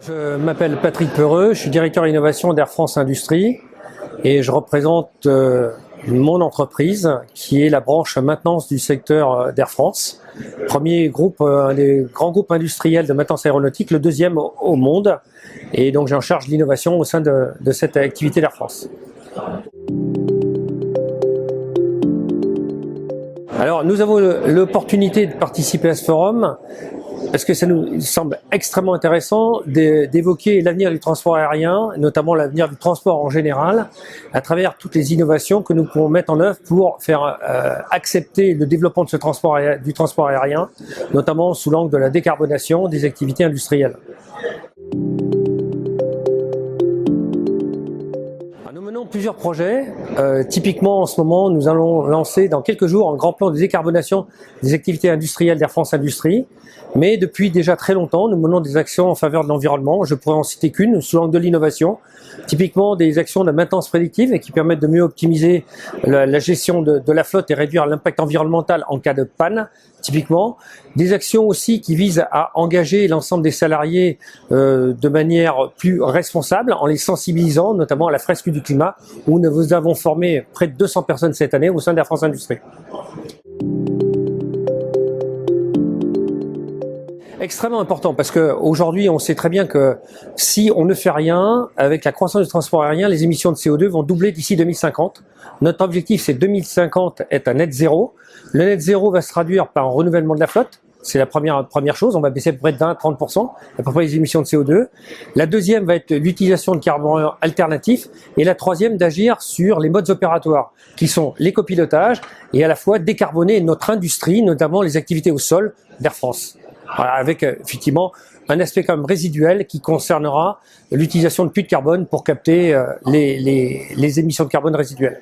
Je m'appelle Patrick Peureux, je suis directeur innovation d'Air France Industrie et je représente mon entreprise qui est la branche maintenance du secteur d'Air France. Premier groupe, un des grands groupes industriels de maintenance aéronautique, le deuxième au monde. Et donc j'ai en charge l'innovation au sein de cette activité d'Air France. Alors nous avons l'opportunité de participer à ce forum parce que ça nous semble extrêmement intéressant d'évoquer l'avenir du transport aérien, notamment l'avenir du transport en général, à travers toutes les innovations que nous pouvons mettre en œuvre pour faire accepter le développement de du transport aérien, notamment sous l'angle de la décarbonation des activités industrielles. Nous menons plusieurs projets. Typiquement, en ce moment, nous allons lancer dans quelques jours un grand plan de décarbonation des activités industrielles d'Air France Industrie. Mais depuis déjà très longtemps, nous menons des actions en faveur de l'environnement. Je pourrais en citer qu'une, sous l'angle de l'innovation. Typiquement, des actions de maintenance prédictive et qui permettent de mieux optimiser la gestion de la flotte et réduire l'impact environnemental en cas de panne. Typiquement, des actions aussi qui visent à engager l'ensemble des salariés de manière plus responsable en les sensibilisant, notamment à la fresque du climat, où nous avons formé près de 200 personnes cette année au sein d'Air France Industrie. Extrêmement important parce qu'aujourd'hui on sait très bien que si on ne fait rien, avec la croissance du transport aérien, les émissions de CO2 vont doubler d'ici 2050. Notre objectif c'est 2050 est un net zéro. Le net zéro va se traduire par un renouvellement de la flotte. C'est la première chose, on va baisser à peu près de 20-30% à peu près les émissions de CO2. La deuxième va être l'utilisation de carburants alternatifs et la troisième d'agir sur les modes opératoires qui sont l'écopilotage et à la fois décarboner notre industrie, notamment les activités au sol d'Air France. Voilà, avec effectivement un aspect quand même résiduel qui concernera l'utilisation de puits de carbone pour capter les émissions de carbone résiduelles.